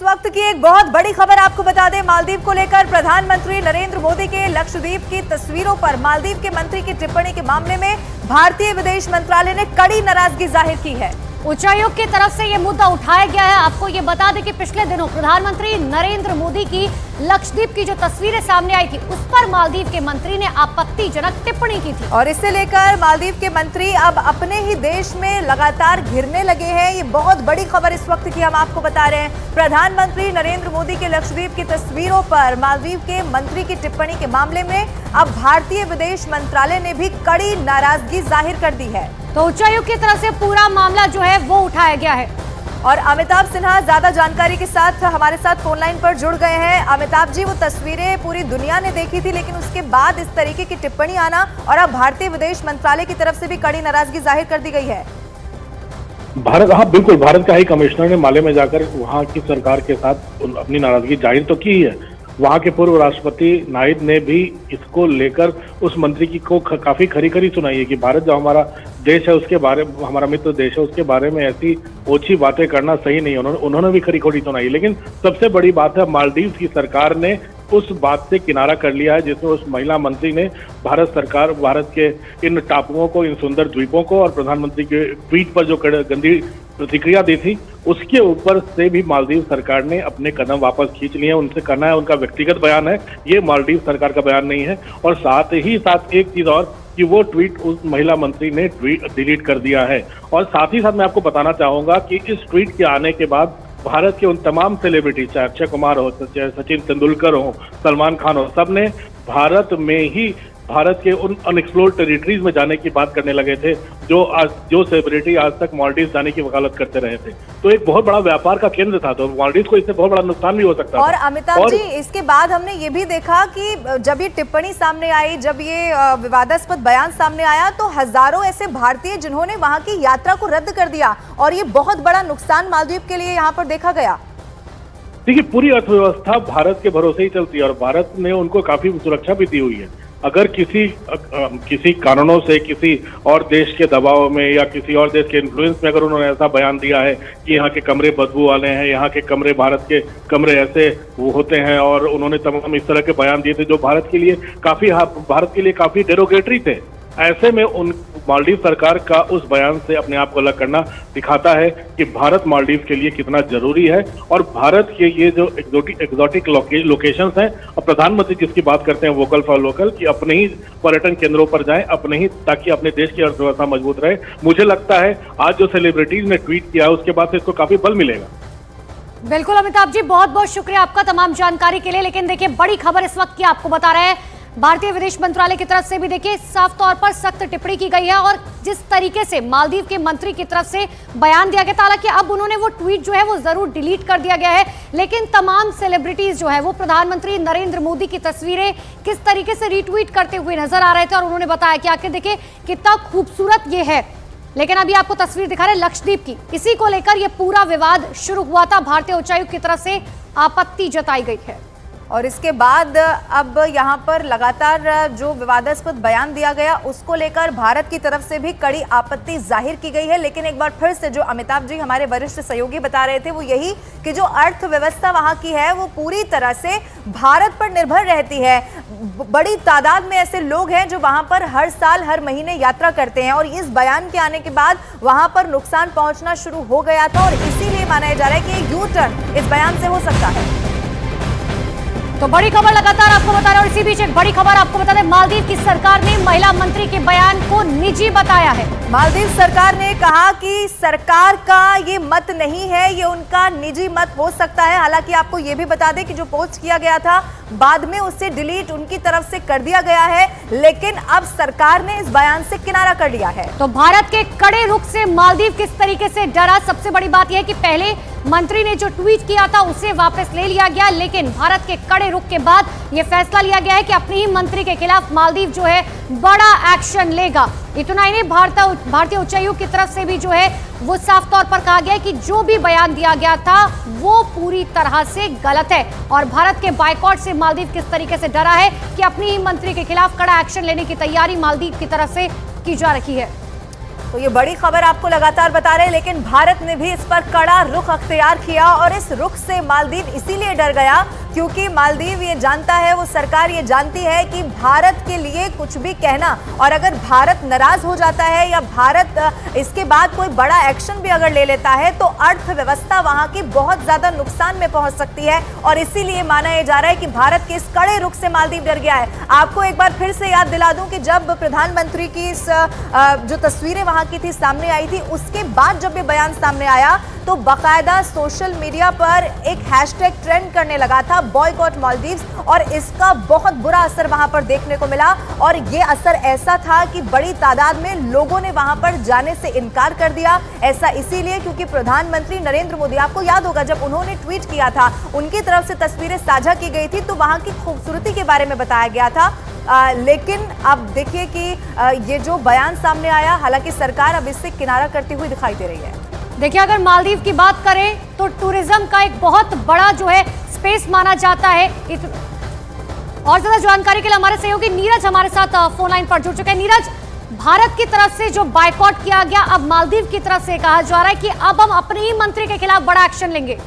इस वक्त की एक बहुत बड़ी खबर आपको बता दें, मालदीव को लेकर प्रधानमंत्री नरेंद्र मोदी के लक्षद्वीप की तस्वीरों पर मालदीव के मंत्री की टिप्पणी के मामले में भारतीय विदेश मंत्रालय ने कड़ी नाराजगी जाहिर की है। उच्चायोग की तरफ से यह मुद्दा उठाया गया है। आपको ये बता दें कि पिछले दिनों प्रधानमंत्री नरेंद्र मोदी की लक्षद्वीप की जो तस्वीरें सामने आई थी, उस पर मालदीव के मंत्री ने आपत्तिजनक टिप्पणी की थी और इससे लेकर मालदीव के मंत्री अब अपने ही देश में लगातार घिरने लगे हैं। ये बहुत बड़ी खबर इस वक्त की हम आपको बता रहे हैं। प्रधानमंत्री नरेंद्र मोदी के लक्षद्वीप की तस्वीरों पर मालदीव के मंत्री की टिप्पणी के मामले में अब भारतीय विदेश मंत्रालय ने भी कड़ी नाराजगी जाहिर कर दी है। तो उच्चायोग की तरफ से पूरा मामला जो है वो उठाया गया है। और अमिताभ सिन्हा ज्यादा जानकारी के साथ हमारे साथ फोन लाइन पर जुड़ गए हैं। अमिताभ जी, वो तस्वीरें पूरी दुनिया ने देखी थी, लेकिन उसके बाद इस तरीके की टिप्पणी आना और अब भारतीय विदेश मंत्रालय की तरफ से भी कड़ी नाराजगी जाहिर कर दी गई है। बिल्कुल, भारत का हाई कमिश्नर ने माले में जाकर वहाँ की सरकार के साथ अपनी नाराजगी जाहिर तो की है। वहाँ के पूर्व राष्ट्रपति नायडू ने भी इसको लेकर उस मंत्री की को काफी खरी सुनाई है कि भारत जो हमारा देश है, उसके बारे में, हमारा मित्र देश है, उसके बारे में ऐसी ओछी बातें करना सही नहीं है। उन्होंने भी खरी सुनाई। लेकिन सबसे बड़ी बात है, मालदीव की सरकार ने उस बात से किनारा कर लिया है जिसमें उस महिला मंत्री ने भारत के इन टापुओं को, इन सुंदर द्वीपों को और प्रधानमंत्री के ट्वीट पर जो गंदी प्रतिक्रिया दी थी, उसके ऊपर से भी मालदीव सरकार ने अपने कदम वापस खींच लिए हैं। उनसे करना है, उनका व्यक्तिगत बयान है, ये मालदीव सरकार का बयान नहीं है। और साथ ही साथ एक चीज और कि वो ट्वीट उस महिला मंत्री ने डिलीट कर दिया है। और साथ ही साथ मैं आपको बताना चाहूंगा कि इस ट्वीट के आने के बाद भारत के उन तमाम सेलिब्रिटी, चाहे अक्षय कुमार हो, चाहे सचिन तेंदुलकर हो, सलमान खान हो, सबने भारत के उन अनएक्सप्लोर्ड टेरिटरीज में जाने की बात करने लगे थे जो सेलिब्रिटी आज तक मालदीव जाने की वकालत करते रहे थे। तो एक बहुत बड़ा व्यापार का केंद्र था, तो मालदीव को इससे बहुत बड़ा नुकसान भी हो सकता है। और अमिताभ जी, इसके बाद हमने ये भी देखा कि जब ये टिप्पणी सामने आई, जब ये विवादास्पद बयान सामने आया, तो हजारों ऐसे भारतीय जिन्होंने वहां की यात्रा को रद्द कर दिया और ये बहुत बड़ा नुकसान मालदीव के लिए यहाँ पर देखा गया। देखिए, पूरी अर्थव्यवस्था भारत के भरोसे ही चलती है और भारत ने उनको काफी सुरक्षा भी दी हुई है। अगर किसी कारणों से किसी और देश के दबाव में या किसी और देश के इन्फ्लुएंस में अगर उन्होंने ऐसा बयान दिया है कि यहाँ के कमरे बदबू वाले हैं, यहाँ के कमरे, भारत के कमरे ऐसे वो होते हैं, और उन्होंने तमाम इस तरह के बयान दिए थे जो भारत के लिए काफी डेरोगेटरी थे, ऐसे में उन मालदीव सरकार का उस बयान से अपने आप को अलग करना दिखाता है कि भारत मालदीव के लिए कितना जरूरी है। और भारत के ये जो एक्सोटिक लोकेशंस हैं, और प्रधानमंत्री जिसकी बात करते हैं वोकल फॉर लोकल, कि अपने ही पर्यटन केंद्रों पर जाएं, ताकि अपने देश की अर्थव्यवस्था मजबूत रहे। मुझे लगता है आज जो सेलिब्रिटीज ने ट्वीट किया है, उसके बाद से इसको काफी बल मिलेगा। बिल्कुल अमिताभ जी, बहुत बहुत शुक्रिया आपका तमाम जानकारी के लिए। लेकिन देखिए, बड़ी खबर इस वक्त की आपको बता रहे हैं, भारतीय विदेश मंत्रालय की तरफ से भी देखिए साफ तौर पर सख्त टिप्पणी की गई है और जिस तरीके से मालदीव के मंत्री की तरफ से बयान दिया गया था, हालांकि अब उन्होंने वो ट्वीट जो है वो जरूर डिलीट कर दिया गया है, लेकिन तमाम सेलिब्रिटीज जो है वो प्रधानमंत्री नरेंद्र मोदी की तस्वीरें किस तरीके से रीट्वीट करते हुए नजर आ रहे थे और उन्होंने बताया कि आखिर देखिए कितना खूबसूरत ये है। लेकिन अभी आपको तस्वीर दिखा रहे लक्षद्वीप की, इसी को लेकर यह पूरा विवाद शुरू हुआ था। भारतीय उच्चायुक्त की तरफ से आपत्ति जताई गई है और इसके बाद अब यहाँ पर लगातार जो विवादास्पद बयान दिया गया, उसको लेकर भारत की तरफ से भी कड़ी आपत्ति जाहिर की गई है। लेकिन एक बार फिर से जो अमिताभ जी हमारे वरिष्ठ सहयोगी बता रहे थे, वो यही कि जो अर्थव्यवस्था वहाँ की है वो पूरी तरह से भारत पर निर्भर रहती है। बड़ी तादाद में ऐसे लोग हैं जो वहाँ पर हर साल, हर महीने यात्रा करते हैं और इस बयान के आने के बाद वहाँ पर नुकसान पहुँचना शुरू हो गया था और इसीलिए माना जा रहा है कि यू टर्न इस बयान से हो सकता है। तो बड़ी खबर लगातार आपको बता रहे हैं और इसी बीच एक बड़ी खबर आपको बता दें, मालदीव की सरकार ने महिला मंत्री के बयान को निजी बताया है। मालदीव सरकार ने कहा कि सरकार का ये मत नहीं है, ये उनका निजी मत हो सकता है। हालांकि आपको ये भी बता दें कि जो पोस्ट किया गया था बाद में उससे डिलीट उनकी तरफ से कर दिया गया है, लेकिन अब सरकार ने इस बयान से किनारा कर लिया है। तो भारत के कड़े रुख से मालदीव किस तरीके से डरा, सबसे बड़ी बात यह है कि पहले मंत्री ने जो ट्वीट किया था उसे वापस ले लिया गया, लेकिन भारत के कड़े रुख के बाद यह फैसला लिया गया है कि अपने ही मंत्री के खिलाफ मालदीव जो है बड़ा एक्शन लेगा। इतना ही नहीं, भारतीय उच्चायुक्त की तरफ से भी जो है वो साफ तौर पर कहा गया है कि जो भी बयान दिया गया था वो पूरी तरह से गलत है और भारत के बायकॉट से मालदीव किस तरीके से डरा है कि अपनी ही मंत्री के खिलाफ कड़ा एक्शन लेने की तैयारी मालदीव की तरफ से की जा रही है। तो ये बड़ी खबर आपको लगातार बता रहे हैं, लेकिन भारत ने भी इस पर कड़ा रुख अख्तियार किया और इस रुख से मालदीव इसीलिए डर गया क्योंकि मालदीव ये जानता है, वो सरकार ये जानती है कि भारत के लिए कुछ भी कहना और अगर भारत नाराज हो जाता है या भारत इसके बाद कोई बड़ा एक्शन भी अगर ले लेता है तो अर्थव्यवस्था वहां की बहुत ज्यादा नुकसान में पहुंच सकती है और इसीलिए माना यह जा रहा है कि भारत के इस कड़े रुख से मालदीव डर गया है। आपको एक बार फिर से याद दिला दूं कि जब प्रधानमंत्री की इस जो तस्वीरें वहां की थी सामने आई थी, उसके बाद जब ये बयान सामने आया तो बाकायदा सोशल मीडिया पर एक हैशटैग ट्रेंड करने लगा था, बॉयकॉट मालदीव्स, और इसका बहुत बुरा असर वहां पर देखने को मिला और ये असर ऐसा था कि बड़ी तादाद में लोगों ने वहां पर जाने से इनकार कर दिया। ऐसा इसीलिए क्योंकि प्रधानमंत्री नरेंद्र मोदी, आपको याद होगा जब उन्होंने ट्वीट किया था, उनकी तरफ से तस्वीरें साझा की गई थी तो वहां की खूबसूरती के बारे में बताया गया था। लेकिन अब देखिए कि ये जो बयान सामने आया, हालांकि सरकार अब इससे किनारा करती हुई दिखाई दे रही है। देखिए, अगर मालदीव की बात करें तो टूरिज्म का एक बहुत बड़ा जो है स्पेस माना जाता है। और ज्यादा जानकारी के लिए हमारे सहयोगी नीरज हमारे साथ फोन लाइन पर जुड़ चुके हैं। नीरज, भारत की तरफ से जो बायकॉट किया गया, अब मालदीव की तरफ से कहा जा रहा है कि अब हम अपने ही मंत्री के खिलाफ बड़ा एक्शन लेंगे।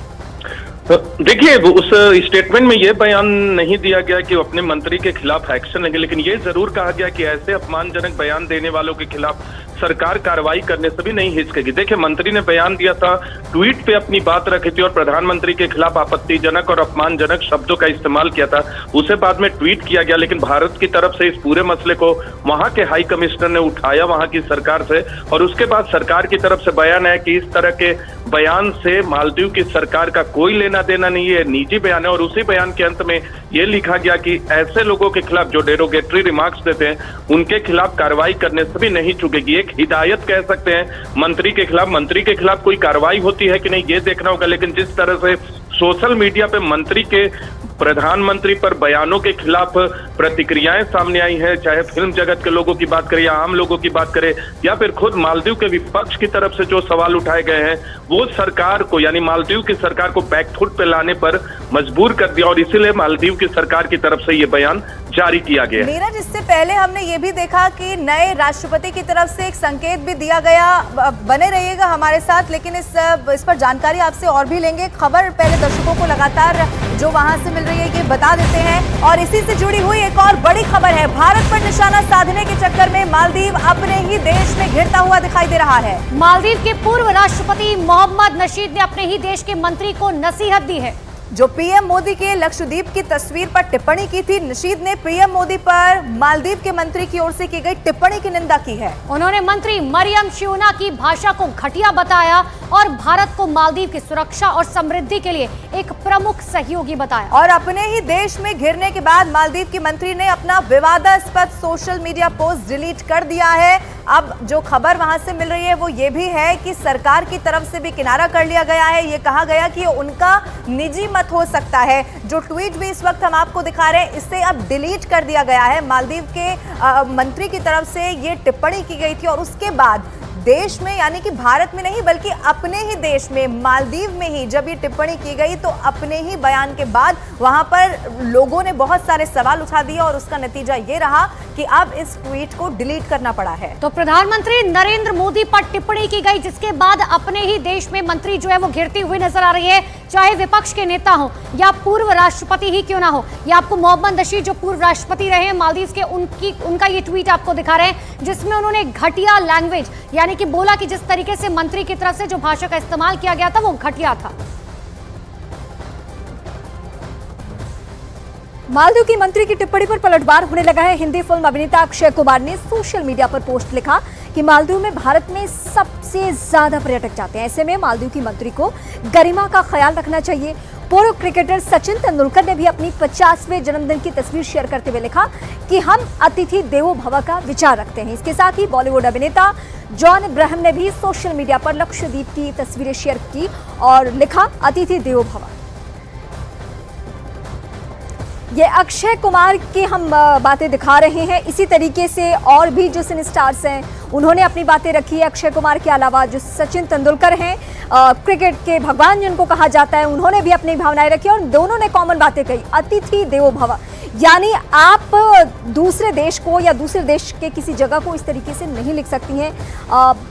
देखिए, उस स्टेटमेंट में यह बयान नहीं दिया गया कि वो अपने मंत्री के खिलाफ एक्शन लेंगे, लेकिन ये जरूर कहा गया कि ऐसे अपमानजनक बयान देने वालों के खिलाफ सरकार कार्रवाई करने से भी नहीं हिचकेगी। देखिए, मंत्री ने बयान दिया था, ट्वीट पे अपनी बात रखी थी और प्रधानमंत्री के खिलाफ आपत्तिजनक और अपमानजनक शब्दों का इस्तेमाल किया था। उसे बाद में ट्वीट किया गया, लेकिन भारत की तरफ से इस पूरे मसले को वहां के हाई कमिश्नर ने उठाया वहां की सरकार से और उसके बाद सरकार की तरफ से बयान है कि इस तरह के बयान से मालदीव की सरकार का कोई लेना देना नहीं है, निजी बयान है। और उसी बयान के अंत में यह लिखा गया कि ऐसे लोगों के खिलाफ जो डेरोगेटरी रिमार्क्स देते हैं उनके खिलाफ कार्रवाई करने से भी नहीं चूकेगी। एक हिदायत कह सकते हैं मंत्री के खिलाफ कोई कार्रवाई होती है कि नहीं ये देखना होगा, लेकिन जिस तरह से सोशल मीडिया पे मंत्री के प्रधानमंत्री पर बयानों के खिलाफ प्रतिक्रियाएं सामने आई हैं, चाहे फिल्म जगत के लोगों की बात करें या आम लोगों की बात करें या फिर खुद मालदीव के विपक्ष की तरफ से जो सवाल उठाए गए हैं, वो सरकार को यानी मालदीव की सरकार को बैकफुट पे लाने पर मजबूर कर दिया और इसीलिए मालदीव की सरकार की तरफ से ये बयान जारी किया गया। नीरज, इससे पहले हमने ये भी देखा कि नए राष्ट्रपति की तरफ से एक संकेत भी दिया गया। बने रहिएगा हमारे साथ, लेकिन इस पर जानकारी आपसे और भी लेंगे। खबर पहले दर्शकों को लगातार जो वहां से मिल रही है ये बता देते हैं और इसी से जुड़ी हुई एक और बड़ी खबर है। भारत पर निशाना साधने के चक्कर में मालदीव अपने ही देश में घिरता हुआ दिखाई दे रहा है। मालदीव के पूर्व राष्ट्रपति मोहम्मद नशीद ने अपने ही देश के मंत्री को नसीहत दी है। जो पीएम मोदी के लक्षद्वीप की तस्वीर पर टिप्पणी की थी, नशीद ने पीएम मोदी पर मालदीव के मंत्री की ओर से की गई टिप्पणी की निंदा की है। उन्होंने मंत्री मरियम शिवना की भाषा को घटिया बताया और भारत को मालदीव की सुरक्षा और समृद्धि के लिए एक प्रमुख सहयोगी बताया। और अपने ही देश में घिरने के बाद मालदीव की मंत्री ने अपना विवादास्पद सोशल मीडिया पोस्ट डिलीट कर दिया है। अब जो खबर वहां से मिल रही है वो ये भी है कि सरकार की तरफ से भी किनारा कर लिया गया है। ये कहा गया कि उनका निजी मत हो सकता है। जो ट्वीट भी इस वक्त हम आपको दिखा रहे हैं, इससे अब डिलीट कर दिया गया है। मालदीव के मंत्री की तरफ से ये टिप्पणी की गई थी और उसके बाद देश में, यानी कि भारत में नहीं बल्कि अपने ही देश में, मालदीव में ही जब ये टिप्पणी की गई तो अपने ही बयान के बाद वहां पर लोगों ने बहुत सारे सवाल उठा दिए और उसका नतीजा ये रहा कि अब इस ट्वीट को डिलीट करना पड़ा है। तो प्रधानमंत्री नरेंद्र मोदी पर टिप्पणी की गई जिसके बाद अपने ही देश में मंत्री जो है वो घिरती हुई नजर आ रही है, चाहे विपक्ष के नेता हो या पूर्व राष्ट्रपति ही क्यों ना हो। या आपको मोहम्मद नशीद जो पूर्व राष्ट्रपति रहे हैं मालदीव के, उनका ये ट्वीट आपको दिखा रहे हैं जिसमें उन्होंने घटिया लैंग्वेज यानी कि बोला कि जिस तरीके से मंत्री की तरफ से जो भाषा का इस्तेमाल किया गया था वो घटिया था। मालदीव की मंत्री की टिप्पणी पर पलटवार होने लगा है। हिंदी फिल्म अभिनेता अक्षय कुमार ने सोशल मीडिया पर पोस्ट लिखा कि मालदीव में भारत में सबसे ज्यादा पर्यटक जाते हैं, ऐसे में मालदीव की मंत्री को गरिमा का ख्याल रखना चाहिए। पूर्व क्रिकेटर सचिन तेंदुलकर ने भी अपनी 50वें जन्मदिन की तस्वीर शेयर करते हुए लिखा कि हम अतिथि देवो भव का विचार रखते हैं। इसके साथ ही बॉलीवुड अभिनेता जॉन अब्राहम ने भी सोशल मीडिया पर लक्षद्वीप की तस्वीरें शेयर की और लिखा अतिथि देवो भव। ये अक्षय कुमार की हम बातें दिखा रहे हैं। इसी तरीके से और भी जो सिने स्टार्स हैं उन्होंने अपनी बातें रखी है। अक्षय कुमार के अलावा जो सचिन तेंदुलकर हैं, क्रिकेट के भगवान जिनको कहा जाता है, उन्होंने भी अपनी भावनाएं रखी और दोनों ने कॉमन बातें कही, अतिथि देवो भव। यानी आप दूसरे देश को या दूसरे देश के किसी जगह को इस तरीके से नहीं लिख सकती हैं।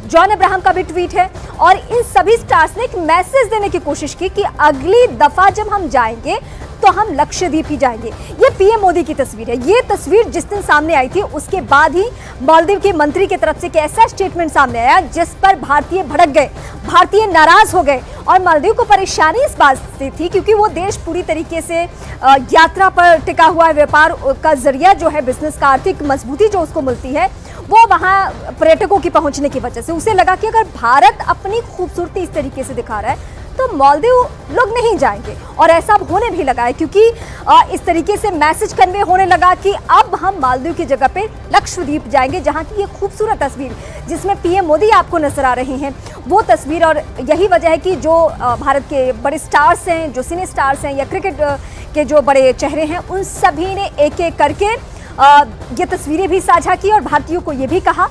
जॉन अब्राहम का भी ट्वीट है और इन सभी स्टार्स ने एक मैसेज देने की कोशिश की कि अगली दफा जब हम जाएंगे तो हम लक्षद्वीप ही जाएंगे। ये पीएम मोदी की तस्वीर है। ये तस्वीर जिस दिन सामने आई थी उसके बाद ही मालदीव के मंत्री की तरफ से एक ऐसा स्टेटमेंट सामने आया जिस पर भारतीय भड़क गए, भारतीय नाराज हो गए। और मालदीव को परेशानी इस बात से थी क्योंकि वो देश पूरी तरीके से यात्रा पर टिका हुआ है। व्यापार का जरिया जो है, बिजनेस का आर्थिक मजबूती जो उसको मिलती है वो वहाँ पर्यटकों की पहुंचने की वजह से उसे लगा कि अगर भारत अपनी खूबसूरती इस तरीके से दिखा रहा है तो मालदीव लोग नहीं जाएंगे। और ऐसा अब होने भी लगा है क्योंकि इस तरीके से मैसेज कन्वे होने लगा कि अब हम मालदीव की जगह पे लक्षद्वीप जाएंगे, जहां की ये खूबसूरत तस्वीर जिसमें पीएम मोदी आपको नजर आ रही हैं वो तस्वीर। और यही वजह है कि जो भारत के बड़े स्टार्स हैं, जो सिने स्टार्स हैं या क्रिकेट के जो बड़े चेहरे हैं, उन सभी ने एक एक करके ये तस्वीरें भी साझा की और भारतीयों को ये भी कहा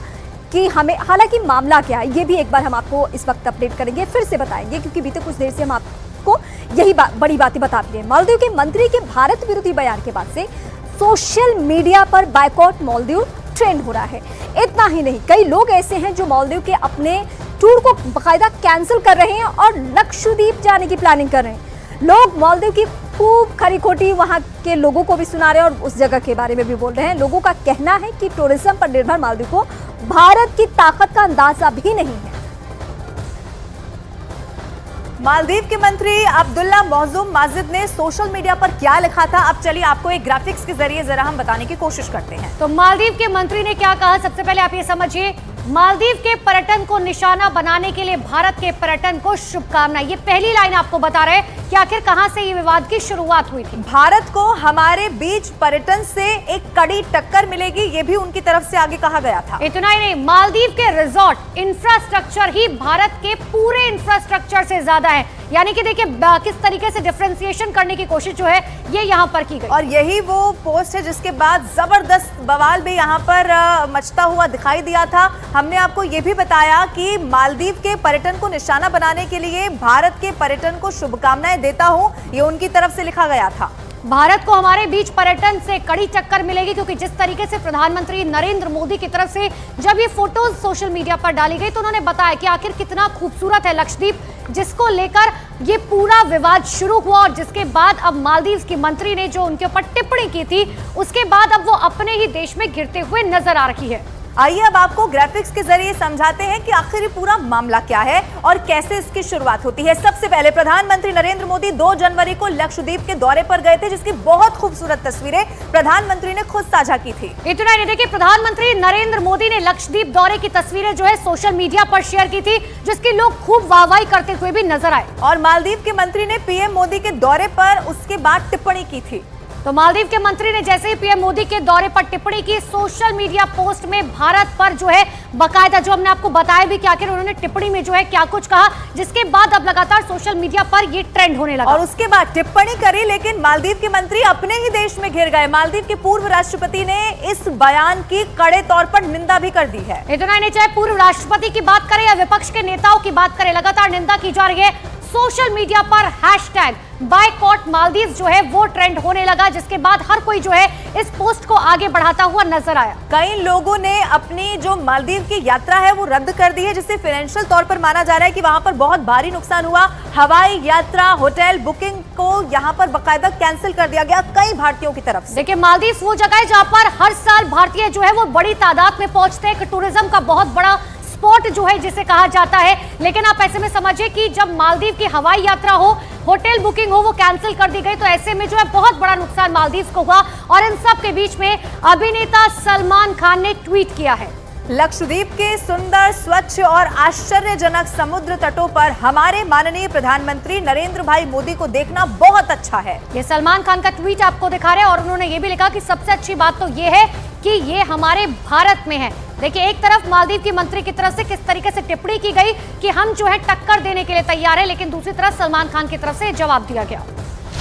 कि हमें, हालांकि मामला क्या है ये भी एक बार हम आपको इस वक्त अपडेट करेंगे, फिर से बताएंगे क्योंकि बीते कुछ देर से हम आपको यही बड़ी बातें बता रहे हैं। मालदीव के मंत्री के भारत विरोधी बयान के बाद से सोशल मीडिया पर बायकॉट मालदीव ट्रेंड हो रहा है। इतना ही नहीं, कई लोग ऐसे हैं जो मालदीव के अपने टूर को बाकायदा कैंसिल कर रहे हैं और लक्षद्वीप जाने की प्लानिंग कर रहे हैं। लोग मालदीव की खूब खरी खोटी वहां के लोगों को भी सुना रहे हैं और उस जगह के बारे में भी बोल रहे हैं। लोगों का कहना है कि टूरिज्म पर निर्भर मालदीव को भारत की ताकत का अंदाजा भी नहीं है। मालदीव के मंत्री अब्दुल्ला मौजूम माजिद ने सोशल मीडिया पर क्या लिखा था, अब चलिए आपको एक ग्राफिक्स के जरिए जरा हम बताने की कोशिश करते हैं। तो मालदीव के मंत्री ने क्या कहा, सबसे पहले आप ये समझिए। मालदीव के पर्यटन को निशाना बनाने के लिए भारत के पर्यटन को शुभकामनाएं। ये पहली लाइन आपको बता रहे हैं कि आखिर कहां से ये विवाद की शुरुआत हुई थी। भारत को हमारे बीच पर्यटन से एक कड़ी टक्कर मिलेगी, ये भी उनकी तरफ से आगे कहा गया था। इतना ही नहीं, मालदीव के रिजॉर्ट इंफ्रास्ट्रक्चर ही भारत के पूरे इंफ्रास्ट्रक्चर से ज्यादा है। यानी कि देखिए किस तरीके से डिफरेंशिएशन करने की कोशिश जो है ये यहाँ पर की गई। और यही वो पोस्ट है जिसके बाद जबरदस्त बवाल भी यहाँ पर मचता हुआ दिखाई दिया था। हमने आपको ये भी बताया कि मालदीव के पर्यटन को निशाना बनाने के लिए भारत के पर्यटन को शुभकामनाएं देता हूं, ये उनकी तरफ से लिखा गया था। भारत को हमारे बीच पर्यटन से कड़ी टक्कर मिलेगी क्योंकि जिस तरीके से प्रधानमंत्री नरेंद्र मोदी की तरफ से जब ये फोटोज सोशल मीडिया पर डाली गई तो उन्होंने बताया कि आखिर कितना खूबसूरत है लक्षद्वीप, जिसको लेकर ये पूरा विवाद शुरू हुआ। और जिसके बाद अब मालदीव की मंत्री ने जो उनके ऊपर टिप्पणी की थी उसके बाद अब वो अपने ही देश में घिरते हुए नजर आ रही है। आइए अब आपको ग्राफिक्स के जरिए समझाते हैं कि आखिर ये पूरा मामला क्या है और कैसे इसकी शुरुआत होती है। सबसे पहले प्रधानमंत्री नरेंद्र मोदी 2 जनवरी को लक्षद्वीप के दौरे पर गए थे, जिसकी बहुत खूबसूरत तस्वीरें प्रधानमंत्री ने खुद साझा की थी। इतना ही देखिए, प्रधानमंत्री नरेंद्र मोदी ने लक्षद्वीप दौरे की तस्वीरें जो है सोशल मीडिया पर शेयर की थी, जिसकी लोग खूब वाहवाही करते हुए भी नजर आए। और मालदीव के मंत्री ने पीएम मोदी के दौरे पर उसके बाद टिप्पणी की थी। तो मालदीव के मंत्री ने जैसे ही पीएम मोदी के दौरे पर टिप्पणी की, सोशल मीडिया पोस्ट में भारत पर जो है बकायदा, जो हमने आपको बताया भी कि आखिर उन्होंने टिप्पणी में जो है क्या कुछ कहा, जिसके बाद अब लगातार सोशल मीडिया पर ये ट्रेंड होने लगा। और उसके बाद टिप्पणी करी, लेकिन मालदीव के मंत्री अपने ही देश में घिर गए। मालदीव के पूर्व राष्ट्रपति ने इस बयान की कड़े तौर पर निंदा भी कर दी है। इतना ही नहीं, चाहे पूर्व राष्ट्रपति की बात करें या विपक्ष के नेताओं की बात करें, लगातार निंदा की जा रही है। सोशल मीडिया पर हैशटैग बायकॉट मालदीव जो है वो ट्रेंड होने लगा, जिसके बाद हर कोई जो है इस पोस्ट को आगे बढ़ाता हुआ नजर आया। कई लोगों ने अपनी जो मालदीव की यात्रा है वो रद्द कर दी है, जिससे फाइनेंशियल तौर पर माना जा रहा है कि वहां पर बहुत भारी नुकसान हुआ। हवाई यात्रा, होटल बुकिंग को यहां पर बाकायदा कैंसिल कर दिया गया कई भारतीयों की तरफ से। देखिए, मालदीव वो जगह है जहां पर हर साल भारतीय जो है वो बड़ी तादाद में पहुंचते हैं। टूरिज्म का बहुत बड़ा स्पॉट जो है जिसे कहा जाता है। लेकिन आप ऐसे में समझिए कि जब मालदीव की हवाई यात्रा हो, होटल बुकिंग हो, वो कैंसिल कर दी गई, तो ऐसे में जो है बहुत बड़ा नुकसान मालदीव को हुआ। और इन सब के बीच में अभिनेता सलमान खान ने ट्वीट किया है, लक्षद्वीप के सुंदर, स्वच्छ और आश्चर्यजनक समुद्र तटों पर हमारे माननीय प्रधानमंत्री नरेंद्र भाई मोदी को देखना बहुत अच्छा है। ये सलमान खान का ट्वीट आपको दिखा रहे हैं। और उन्होंने ये भी लिखा कि सबसे अच्छी बात तो ये है कि ये हमारे भारत में है। देखिए, एक तरफ मालदीव की मंत्री की तरफ से किस तरीके से टिप्पणी की गई कि हम जो है टक्कर देने के लिए तैयार है, लेकिन दूसरी तरफ सलमान खान की तरफ से जवाब दिया गया।